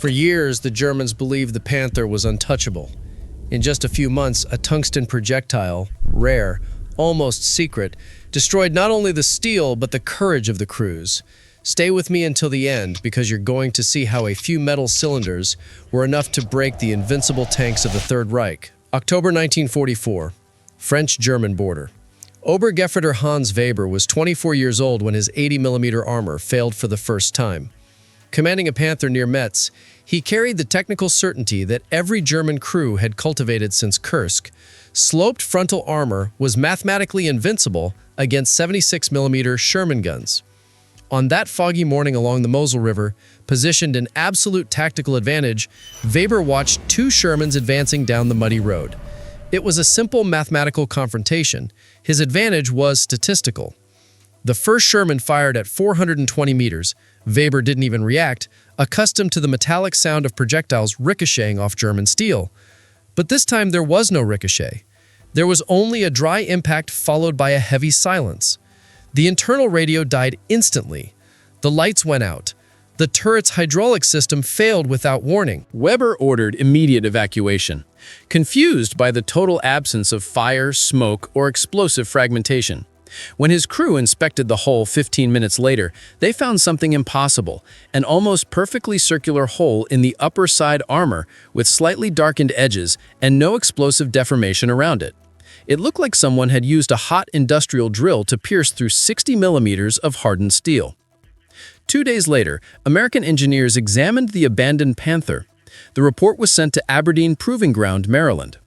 For years, the Germans believed the Panther was untouchable. In just a few months, a tungsten projectile, rare, almost secret, destroyed not only the steel but the courage of the crews. Stay with me until the end because you're going to see how a few metal cylinders were enough to break the invincible tanks of the Third Reich. October 1944, French-German border. Obergefreiter Hans Weber was 24 years old when his 80mm armor failed for the first time. Commanding a Panther near Metz, he carried the technical certainty that every German crew had cultivated since Kursk. Sloped frontal armor was mathematically invincible against 76mm Sherman guns. On that foggy morning along the Moselle River, positioned in absolute tactical advantage, Weber watched two Shermans advancing down the muddy road. It was a simple mathematical confrontation. His advantage was statistical. The first Sherman fired at 420 meters. Weber didn't even react, accustomed to the metallic sound of projectiles ricocheting off German steel. But this time there was no ricochet. There was only a dry impact followed by a heavy silence. The internal radio died instantly. The lights went out. The turret's hydraulic system failed without warning. Weber ordered immediate evacuation, confused by the total absence of fire, smoke, or explosive fragmentation. When his crew inspected the hole 15 minutes later, they found something impossible, an almost perfectly circular hole in the upper side armor with slightly darkened edges and no explosive deformation around it. It looked like someone had used a hot industrial drill to pierce through 60 millimeters of hardened steel. 2 days later, American engineers examined the abandoned Panther. The report was sent to Aberdeen Proving Ground, Maryland.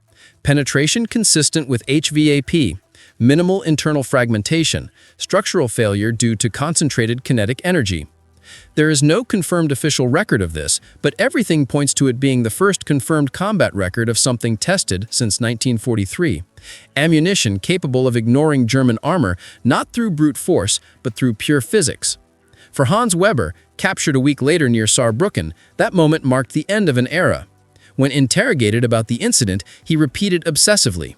Penetration consistent with HVAP, minimal internal fragmentation, structural failure due to concentrated kinetic energy. There is no confirmed official record of this, but everything points to it being the first confirmed combat record of something tested since 1943. Ammunition capable of ignoring German armor not through brute force, but through pure physics. For Hans Weber, captured a week later near Saarbrücken, that moment marked the end of an era. When interrogated about the incident, he repeated obsessively,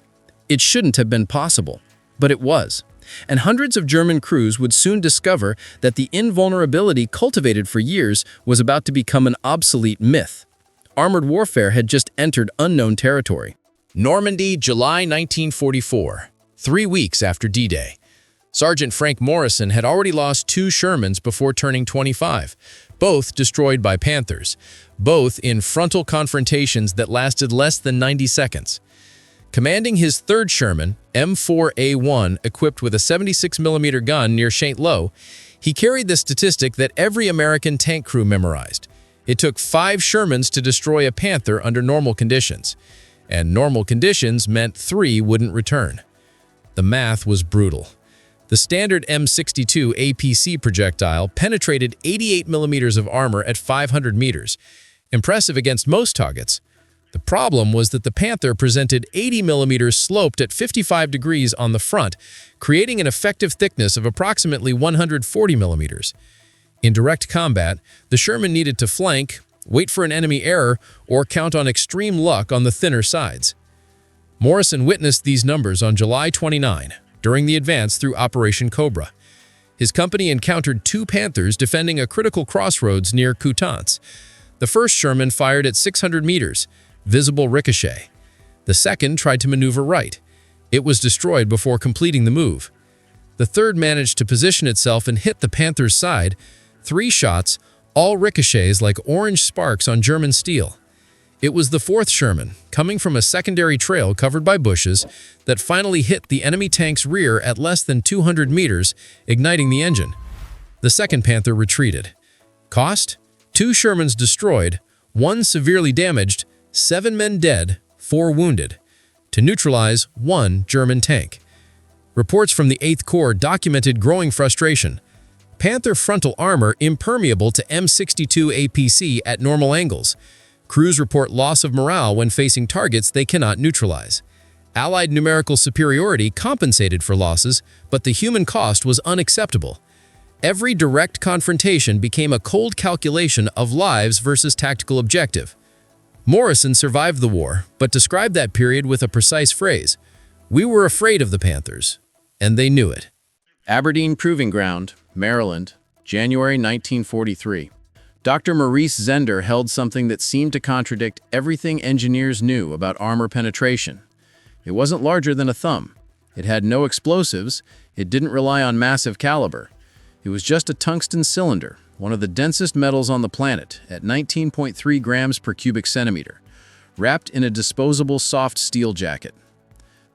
"It shouldn't have been possible." But it was. And hundreds of German crews would soon discover that the invulnerability cultivated for years was about to become an obsolete myth. Armored warfare had just entered unknown territory. Normandy, July 1944, 3 weeks after D-Day. Sergeant Frank Morrison had already lost 2 Shermans before turning 25, both destroyed by Panthers, both in frontal confrontations that lasted less than 90 seconds. Commanding his 3rd Sherman, M4A1, equipped with a 76mm gun near Saint-Lô, he carried the statistic that every American tank crew memorized. It took 5 Shermans to destroy a Panther under normal conditions, and normal conditions meant 3 wouldn't return. The math was brutal. The standard M62 APC projectile penetrated 88mm of armor at 500 meters, impressive against most targets. The problem was that the Panther presented 80mm sloped at 55 degrees on the front, creating an effective thickness of approximately 140mm. In direct combat, the Sherman needed to flank, wait for an enemy error, or count on extreme luck on the thinner sides. Morrison witnessed these numbers on July 29, during the advance through Operation Cobra. His company encountered 2 Panthers defending a critical crossroads near Coutances. The first Sherman fired at 600 meters, visible ricochet. The second tried to maneuver right. It was destroyed before completing the move. The third managed to position itself and hit the Panther's side. 3 shots, all ricochets like orange sparks on German steel. It was the 4th Sherman, coming from a secondary trail covered by bushes, that finally hit the enemy tank's rear at less than 200 meters, igniting the engine. The second Panther retreated. Cost? 2 Shermans destroyed, 1 severely damaged, 7 men dead, 4 wounded. To neutralize 1 German tank. Reports from the 8th Corps documented growing frustration. Panther frontal armor impermeable to M62 APC at normal angles. Crews report loss of morale when facing targets they cannot neutralize. Allied numerical superiority compensated for losses, but the human cost was unacceptable. Every direct confrontation became a cold calculation of lives versus tactical objective. Morrison survived the war, but described that period with a precise phrase: "We were afraid of the Panthers, and they knew it." Aberdeen Proving Ground, Maryland, January 1943. Dr. Maurice Zender held something that seemed to contradict everything engineers knew about armor penetration. It wasn't larger than a thumb. It had no explosives. It didn't rely on massive caliber. It was just a tungsten cylinder, one of the densest metals on the planet, at 19.3 grams per cubic centimeter, wrapped in a disposable soft steel jacket.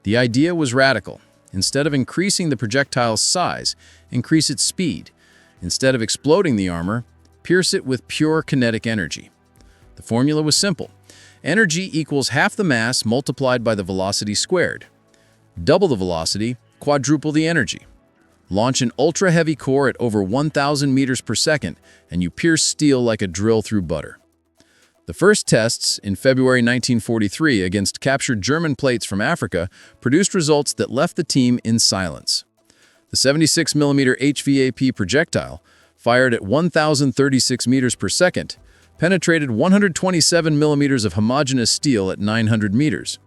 The idea was radical. Instead of increasing the projectile's size, increase its speed. Instead of exploding the armor, pierce it with pure kinetic energy. The formula was simple. Energy equals half the mass multiplied by the velocity squared. Double the velocity, quadruple the energy. Launch an ultra-heavy core at over 1,000 meters per second, and you pierce steel like a drill through butter. The first tests, in February 1943 against captured German plates from Africa, produced results that left the team in silence. The 76mm HVAP projectile, fired at 1,036 meters per second, penetrated 127 millimeters of homogeneous steel at 900 meters.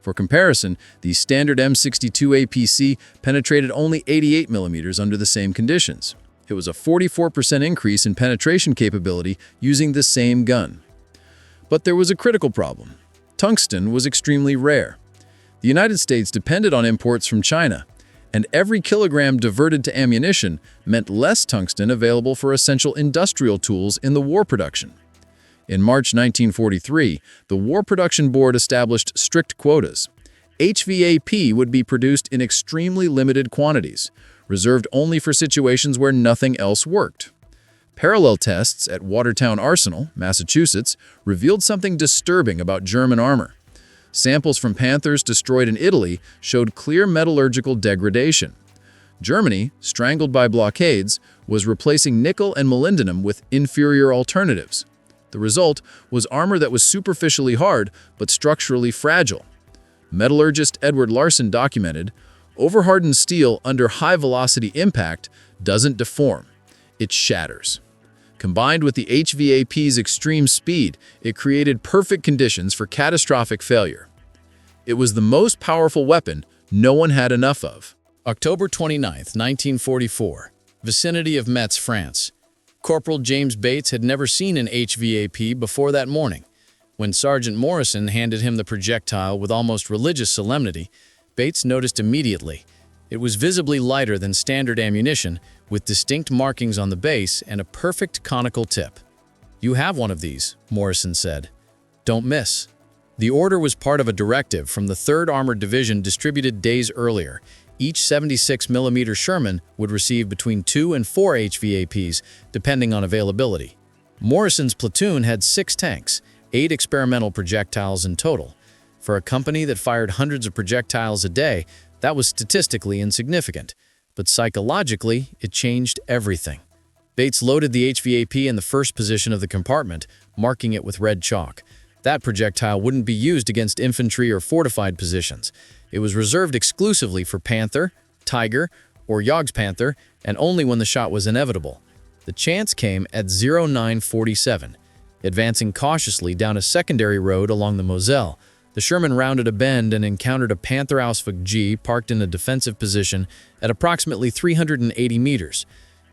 For comparison, the standard M62 APC penetrated only 88 millimeters under the same conditions. It was a 44% increase in penetration capability using the same gun. But there was a critical problem. Tungsten was extremely rare. The United States depended on imports from China, and every kilogram diverted to ammunition meant less tungsten available for essential industrial tools in the war production. In March 1943, the War Production Board established strict quotas. HVAP would be produced in extremely limited quantities, reserved only for situations where nothing else worked. Parallel tests at Watertown Arsenal, Massachusetts, revealed something disturbing about German armor. Samples from Panthers destroyed in Italy showed clear metallurgical degradation. Germany, strangled by blockades, was replacing nickel and molybdenum with inferior alternatives. The result was armor that was superficially hard but structurally fragile. Metallurgist Edward Larson documented, "Overhardened steel under high-velocity impact doesn't deform, it shatters." Combined with the HVAP's extreme speed, it created perfect conditions for catastrophic failure. It was the most powerful weapon no one had enough of. October 29, 1944, vicinity of Metz, France. Corporal James Bates had never seen an HVAP before that morning. When Sergeant Morrison handed him the projectile with almost religious solemnity, Bates noticed immediately. It was visibly lighter than standard ammunition, with distinct markings on the base and a perfect conical tip. "You have one of these," Morrison said. "Don't miss." The order was part of a directive from the 3rd Armored Division distributed days earlier. Each 76mm Sherman would receive between 2 and 4 HVAPs, depending on availability. Morrison's platoon had 6 tanks, 8 experimental projectiles in total. For a company that fired hundreds of projectiles a day, that was statistically insignificant. But psychologically, it changed everything. Bates loaded the HVAP in the first position of the compartment, marking it with red chalk. That projectile wouldn't be used against infantry or fortified positions. It was reserved exclusively for Panther, Tiger, or Jagdpanther, and only when the shot was inevitable. The chance came at 0947. Advancing cautiously down a secondary road along the Moselle, the Sherman rounded a bend and encountered a Panther Ausflug G parked in a defensive position at approximately 380 meters.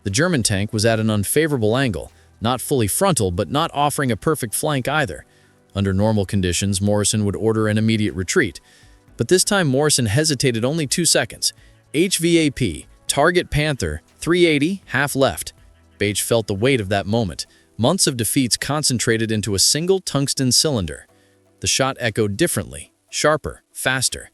The German tank was at an unfavorable angle, not fully frontal but not offering a perfect flank either. Under normal conditions, Morrison would order an immediate retreat. But this time Morrison hesitated only 2 seconds. HVAP, target Panther, 380, half left. Bates felt the weight of that moment. Months of defeats concentrated into a single tungsten cylinder. The shot echoed differently, sharper, faster.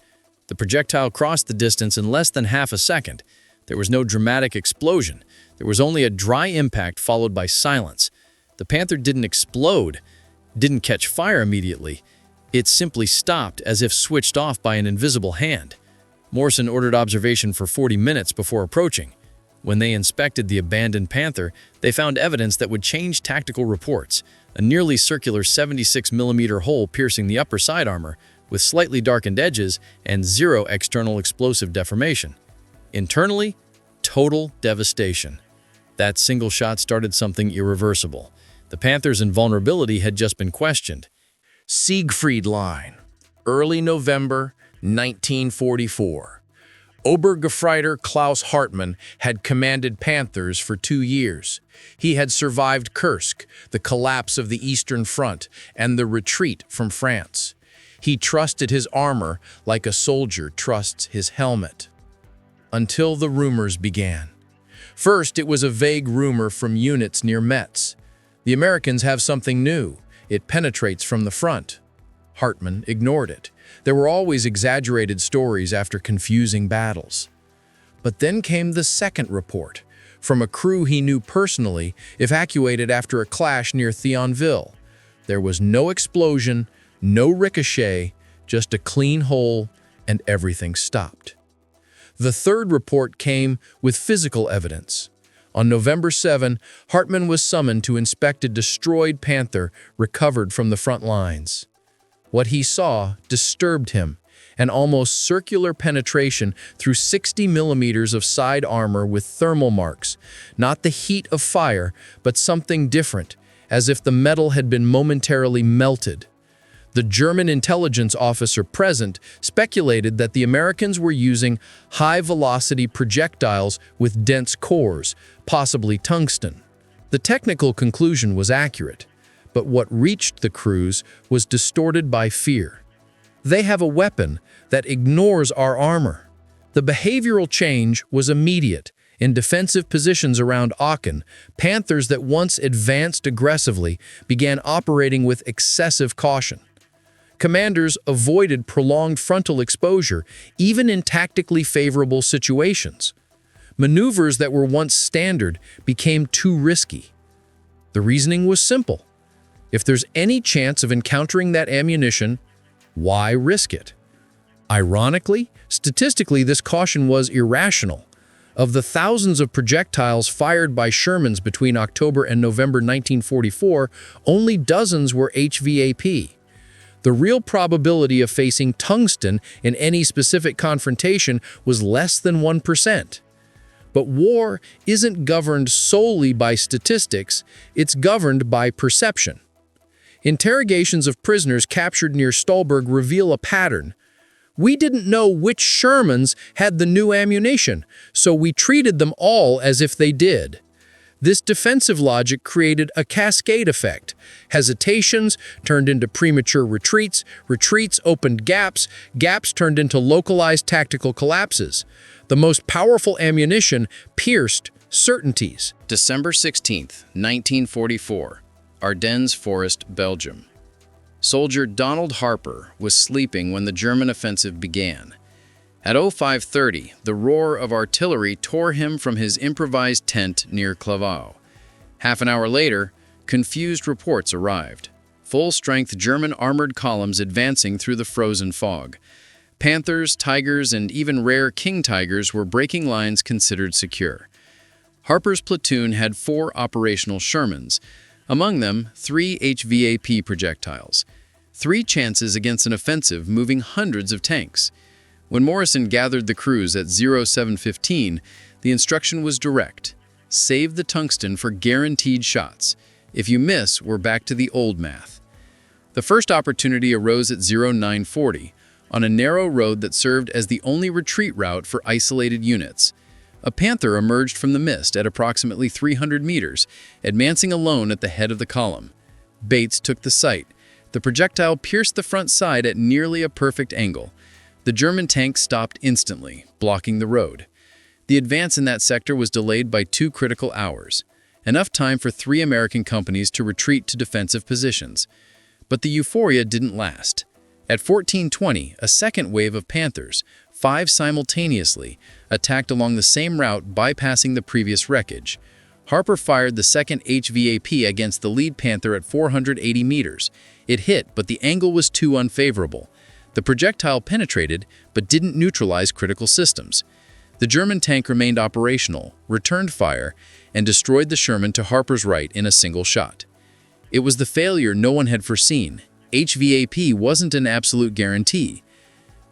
The projectile crossed the distance in less than half a second. There was no dramatic explosion. There was only a dry impact followed by silence. The Panther didn't explode, didn't catch fire immediately. It simply stopped as if switched off by an invisible hand. Morrison ordered observation for 40 minutes before approaching. When they inspected the abandoned Panther, they found evidence that would change tactical reports. A nearly circular 76mm hole piercing the upper side armor, with slightly darkened edges and 0 external explosive deformation. Internally, total devastation. That single shot started something irreversible. The Panther's invulnerability had just been questioned. Siegfried Line, early November 1944. Obergefreiter Klaus Hartmann had commanded Panthers for 2 years. He had survived Kursk, the collapse of the Eastern Front, and the retreat from France. He trusted his armor like a soldier trusts his helmet. Until the rumors began. First, it was a vague rumor from units near Metz. The Americans have something new. It penetrates from the front. Hartmann ignored it. There were always exaggerated stories after confusing battles. But then came the second report, from a crew he knew personally, evacuated after a clash near Thionville. There was no explosion, no ricochet, just a clean hole, and everything stopped. The third report came with physical evidence. On November 7, Hartmann was summoned to inspect a destroyed Panther recovered from the front lines. What he saw disturbed him, an almost circular penetration through 60 millimeters of side armor with thermal marks, not the heat of fire, but something different, as if the metal had been momentarily melted. The German intelligence officer present speculated that the Americans were using high-velocity projectiles with dense cores, possibly tungsten. The technical conclusion was accurate, but what reached the crews was distorted by fear. They have a weapon that ignores our armor. The behavioral change was immediate. In defensive positions around Aachen, Panthers that once advanced aggressively began operating with excessive caution. Commanders avoided prolonged frontal exposure, even in tactically favorable situations. Maneuvers that were once standard became too risky. The reasoning was simple. If there's any chance of encountering that ammunition, why risk it? Ironically, statistically, this caution was irrational. Of the thousands of projectiles fired by Shermans between October and November 1944, only dozens were HVAP. The real probability of facing tungsten in any specific confrontation was less than 1%. But war isn't governed solely by statistics, it's governed by perception. Interrogations of prisoners captured near Stolberg reveal a pattern. We didn't know which Shermans had the new ammunition, so we treated them all as if they did. This defensive logic created a cascade effect. Hesitations turned into premature retreats, retreats opened gaps, gaps turned into localized tactical collapses. The most powerful ammunition pierced certainties. December 16, 1944, Ardennes Forest, Belgium. Soldier Donald Harper was sleeping when the German offensive began. At 05:30, the roar of artillery tore him from his improvised tent near Clavaux. Half an hour later, confused reports arrived. Full-strength German armored columns advancing through the frozen fog. Panthers, Tigers, and even rare King Tigers were breaking lines considered secure. Harper's platoon had 4 operational Shermans, among them 3 HVAP projectiles. 3 chances against an offensive moving hundreds of tanks. When Morrison gathered the crews at 07:15, the instruction was direct. Save the tungsten for guaranteed shots. If you miss, we're back to the old math. The first opportunity arose at 09:40, on a narrow road that served as the only retreat route for isolated units. A Panther emerged from the mist at approximately 300 meters, advancing alone at the head of the column. Bates took the sight. The projectile pierced the front side at nearly a perfect angle. The German tank stopped instantly, blocking the road. The advance in that sector was delayed by 2 critical hours, enough time for 3 American companies to retreat to defensive positions. But the euphoria didn't last. At 14:20, a second wave of Panthers, 5 simultaneously, attacked along the same route, bypassing the previous wreckage. Harper fired the second HVAP against the lead Panther at 480 meters. It hit, but the angle was too unfavorable. The projectile penetrated, but didn't neutralize critical systems. The German tank remained operational, returned fire, and destroyed the Sherman to Harper's right in a single shot. It was the failure no one had foreseen. HVAP wasn't an absolute guarantee.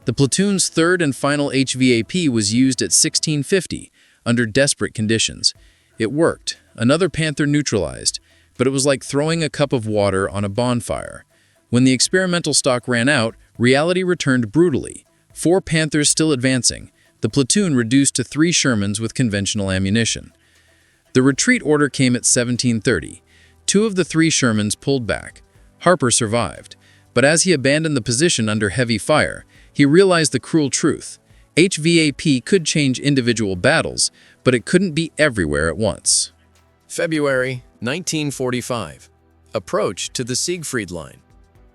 The platoon's third and final HVAP was used at 16:50, under desperate conditions. It worked. Another Panther neutralized, but it was like throwing a cup of water on a bonfire. When the experimental stock ran out, reality returned brutally. 4 Panthers still advancing. The platoon reduced to 3 Shermans with conventional ammunition. The retreat order came at 17:30. 2 of the 3 Shermans pulled back. Harper survived, but as he abandoned the position under heavy fire, he realized the cruel truth. HVAP could change individual battles, but it couldn't be everywhere at once. February 1945. Approach to the Siegfried Line.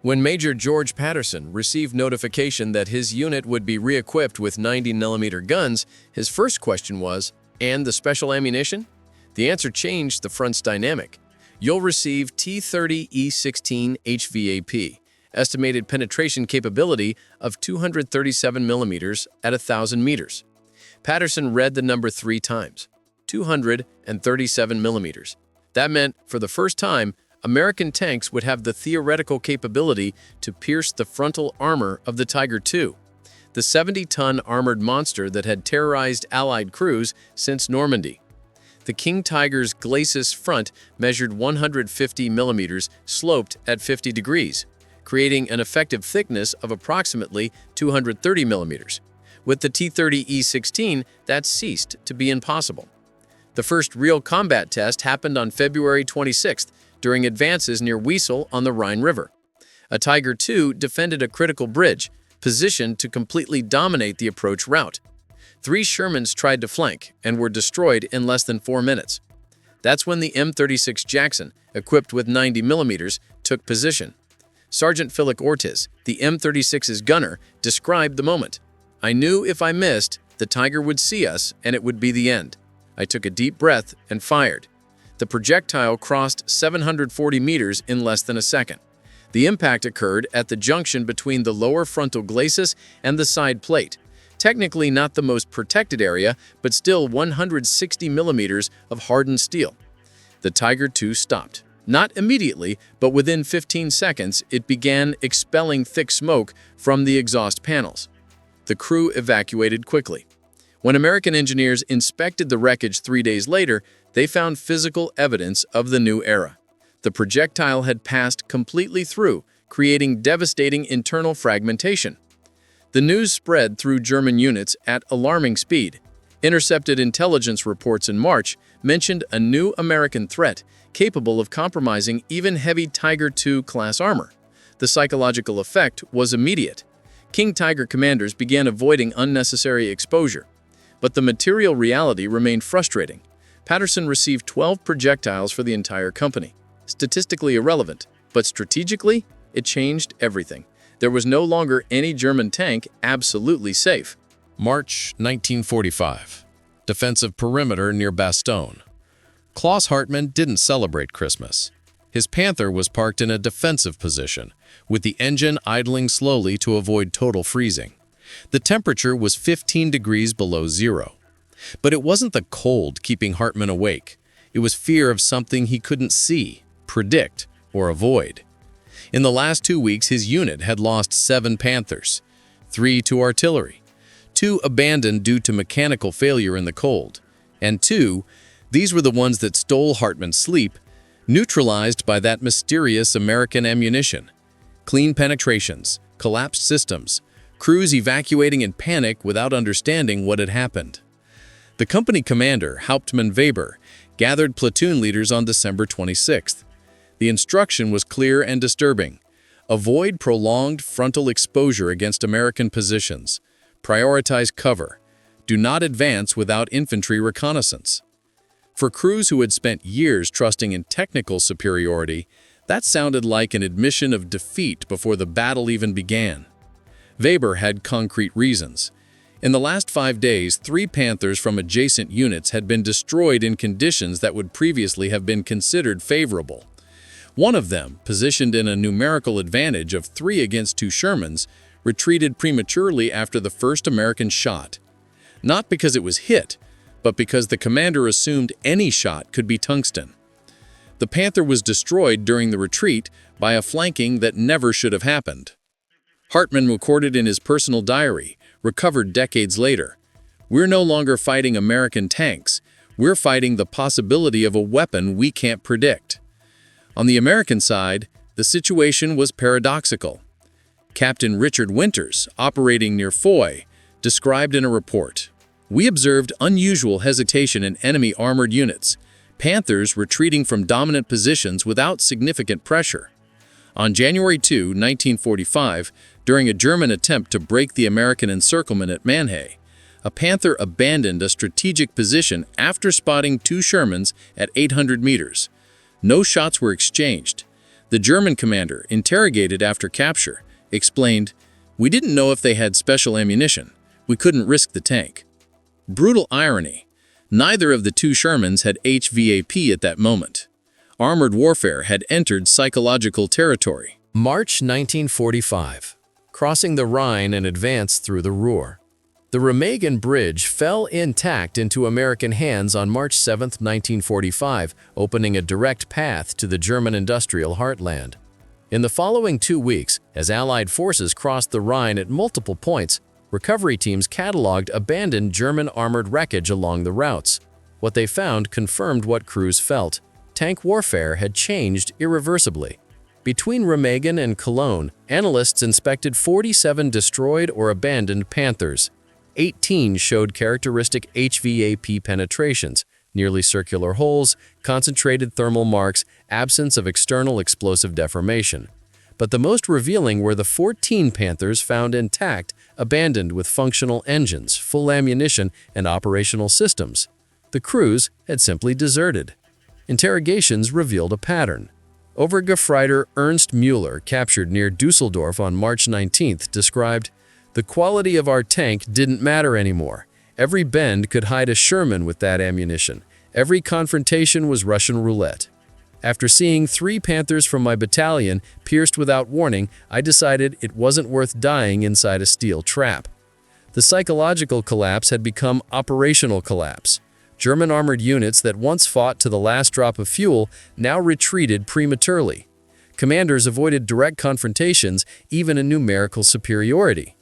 When Major George Patterson received notification that his unit would be re-equipped with 90mm guns, his first question was, "And the special ammunition?" The answer changed the front's dynamic. You'll receive T-30E16 HVAP, estimated penetration capability of 237mm at 1,000 meters. Patterson read the number 3 times. 237mm. That meant, for the first time, American tanks would have the theoretical capability to pierce the frontal armor of the Tiger II, the 70-ton armored monster that had terrorized Allied crews since Normandy. The King Tiger's glacis front measured 150mm, sloped at 50 degrees, creating an effective thickness of approximately 230mm. With the T-30E16, that ceased to be impossible. The first real combat test happened on February 26th during advances near Wesel on the Rhine River. A Tiger II defended a critical bridge, positioned to completely dominate the approach route. 3 Shermans tried to flank and were destroyed in less than 4 minutes. That's when the M36 Jackson, equipped with 90mm, took position. Sergeant Philip Ortiz, the M36's gunner, described the moment. "I knew if I missed, the Tiger would see us and it would be the end. I took a deep breath and fired. The projectile crossed 740 meters in less than a second. The impact occurred at the junction between the lower frontal glacis and the side plate. Technically not the most protected area, but still 160mm of hardened steel. The Tiger II stopped. Not immediately, but within 15 seconds, it began expelling thick smoke from the exhaust panels. The crew evacuated quickly. When American engineers inspected the wreckage 3 days later, they found physical evidence of the new era. The projectile had passed completely through, creating devastating internal fragmentation. The news spread through German units at alarming speed. Intercepted intelligence reports in March mentioned a new American threat capable of compromising even heavy Tiger II class armor. The psychological effect was immediate. King Tiger commanders began avoiding unnecessary exposure. But the material reality remained frustrating. Patterson received 12 projectiles for the entire company. Statistically irrelevant, but strategically, it changed everything. There was no longer any German tank absolutely safe. March 1945. Defensive perimeter near Bastogne. Klaus Hartmann didn't celebrate Christmas. His Panther was parked in a defensive position, with the engine idling slowly to avoid total freezing. The temperature was 15 degrees below zero. But it wasn't the cold keeping Hartmann awake. It was fear of something he couldn't see, predict, or avoid. In the last 2 weeks, his unit had lost 7 Panthers, 3 to artillery, 2 abandoned due to mechanical failure in the cold, and 2, these were the ones that stole Hartmann's sleep, neutralized by that mysterious American ammunition. Clean penetrations, collapsed systems, crews evacuating in panic without understanding what had happened. The company commander, Hauptmann Weber, gathered platoon leaders on December 26th. The instruction was clear and disturbing. Avoid prolonged frontal exposure against American positions. Prioritize cover. Do not advance without infantry reconnaissance. For crews who had spent years trusting in technical superiority, that sounded like an admission of defeat before the battle even began. Weber had concrete reasons. In the last 5 days, 3 Panthers from adjacent units had been destroyed in conditions that would previously have been considered favorable. One of them, positioned in a numerical advantage of 3 against 2 Shermans, retreated prematurely after the first American shot. Not because it was hit, but because the commander assumed any shot could be tungsten. The Panther was destroyed during the retreat by a flanking that never should have happened. Hartmann recorded in his personal diary, recovered decades later, "We're no longer fighting American tanks. We're fighting the possibility of a weapon we can't predict." On the American side, the situation was paradoxical. Captain Richard Winters, operating near Foy, described in a report, We observed unusual hesitation in enemy armored units, Panthers retreating from dominant positions without significant pressure. On January 2, 1945, during a German attempt to break the American encirclement at Mannheim, a Panther abandoned a strategic position after spotting two Shermans at 800 meters. No shots were exchanged. The German commander, interrogated after capture, explained, "We didn't know if they had special ammunition. We couldn't risk the tank." Brutal irony. Neither of the two Shermans had HVAP at that moment. Armored warfare had entered psychological territory. March 1945. Crossing the Rhine and advanced through the Ruhr. The Remagen Bridge fell intact into American hands on March 7, 1945, opening a direct path to the German industrial heartland. In the following 2 weeks, as Allied forces crossed the Rhine at multiple points, recovery teams cataloged abandoned German armored wreckage along the routes. What they found confirmed what crews felt. Tank warfare had changed irreversibly. Between Remagen and Cologne, analysts inspected 47 destroyed or abandoned Panthers. 18 showed characteristic HVAP penetrations, nearly circular holes, concentrated thermal marks, absence of external explosive deformation. But the most revealing were the 14 Panthers found intact, abandoned with functional engines, full ammunition, and operational systems. The crews had simply deserted. Interrogations revealed a pattern. Obergefreiter Ernst Müller, captured near Dusseldorf on March 19th, described, "The quality of our tank didn't matter anymore. Every bend could hide a Sherman with that ammunition. Every confrontation was Russian roulette. After seeing 3 Panthers from my battalion pierced without warning, I decided it wasn't worth dying inside a steel trap." The psychological collapse had become operational collapse. German armored units that once fought to the last drop of fuel now retreated prematurely. Commanders avoided direct confrontations, even in numerical superiority.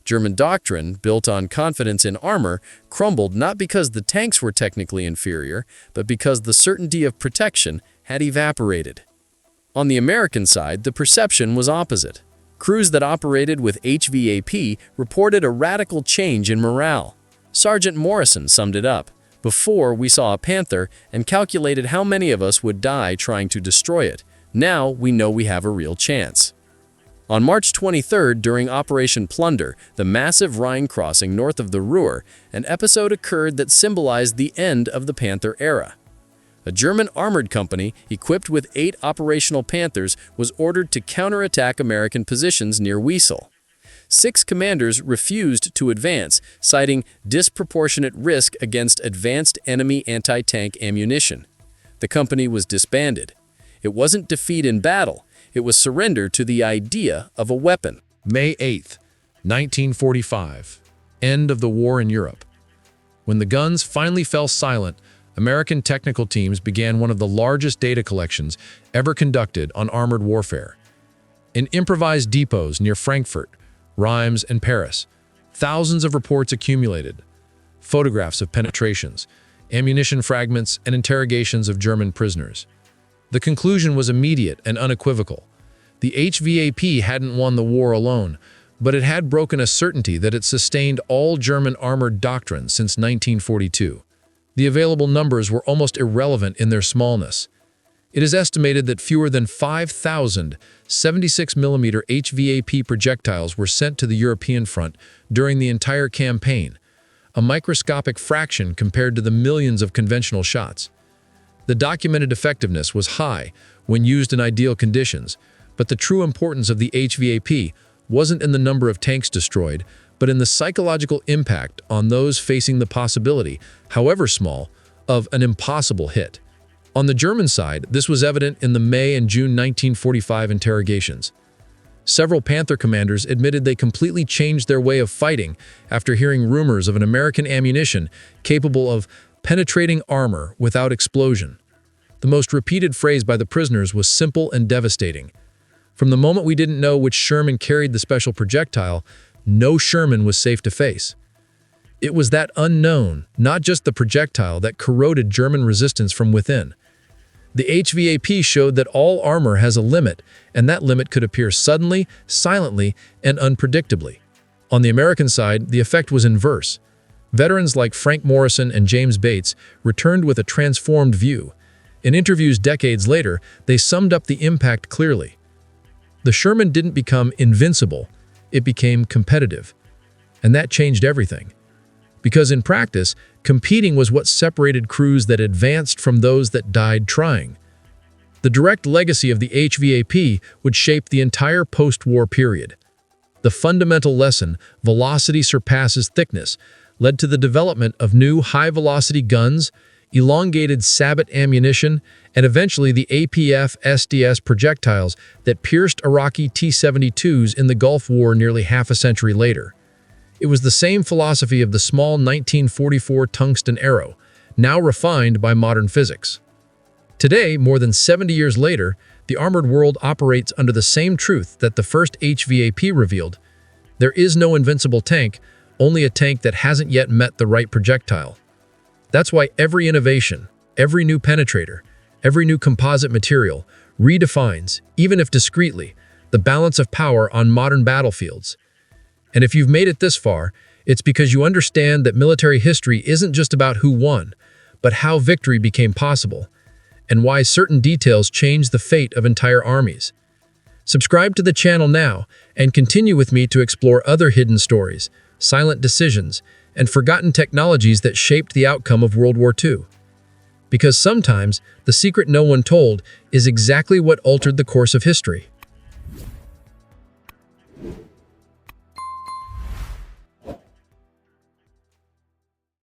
German doctrine, built on confidence in armor, crumbled not because the tanks were technically inferior, but because the certainty of protection had evaporated. On the American side, the perception was opposite. Crews that operated with HVAP reported a radical change in morale. Sergeant Morrison summed it up. "Before, we saw a Panther and calculated how many of us would die trying to destroy it. Now, we know we have a real chance." On March 23rd, during Operation Plunder, the massive Rhine crossing north of the Ruhr, an episode occurred that symbolized the end of the Panther era. A German armored company, equipped with 8 operational Panthers, was ordered to counterattack American positions near Wesel. 6 commanders refused to advance, citing disproportionate risk against advanced enemy anti-tank ammunition. The company was disbanded. It wasn't defeat in battle. It was surrender to the idea of a weapon. May 8, 1945. End of the war in Europe. When the guns finally fell silent, American technical teams began one of the largest data collections ever conducted on armored warfare. In improvised depots near Frankfurt, Reims, and Paris, thousands of reports accumulated. Photographs of penetrations, ammunition fragments, and interrogations of German prisoners. The conclusion was immediate and unequivocal. The HVAP hadn't won the war alone, but it had broken a certainty that it sustained all German armored doctrine since 1942. The available numbers were almost irrelevant in their smallness. It is estimated that fewer than 5,000 76mm HVAP projectiles were sent to the European front during the entire campaign, a microscopic fraction compared to the millions of conventional shots. The documented effectiveness was high when used in ideal conditions, but the true importance of the HVAP wasn't in the number of tanks destroyed, but in the psychological impact on those facing the possibility, however small, of an impossible hit. On the German side, this was evident in the May and June 1945 interrogations. Several Panther commanders admitted they completely changed their way of fighting after hearing rumors of an American ammunition capable of penetrating armor without explosion. The most repeated phrase by the prisoners was simple and devastating. From the moment we didn't know which Sherman carried the special projectile, no Sherman was safe to face. It was that unknown, not just the projectile, that corroded German resistance from within. The HVAP showed that all armor has a limit, and that limit could appear suddenly, silently, and unpredictably. On the American side, the effect was inverse. Veterans like Frank Morrison and James Bates returned with a transformed view. In interviews decades later, they summed up the impact clearly. The Sherman didn't become invincible, it became competitive. And that changed everything. Because in practice, competing was what separated crews that advanced from those that died trying. The direct legacy of the HVAP would shape the entire post-war period. The fundamental lesson, velocity surpasses thickness, led to the development of new high-velocity guns, elongated sabot ammunition, and eventually the APF-SDS projectiles that pierced Iraqi T-72s in the Gulf War nearly half a century later. It was the same philosophy of the small 1944 tungsten arrow, now refined by modern physics. Today, more than 70 years later, the armored world operates under the same truth that the first HVAP revealed. There is no invincible tank, only a tank that hasn't yet met the right projectile. That's why every innovation, every new penetrator, every new composite material redefines, even if discreetly, the balance of power on modern battlefields. And if you've made it this far, it's because you understand that military history isn't just about who won, but how victory became possible, and why certain details changed the fate of entire armies. Subscribe to the channel now and continue with me to explore other hidden stories, silent decisions, and forgotten technologies that shaped the outcome of World War II. Because sometimes, the secret no one told is exactly what altered the course of history.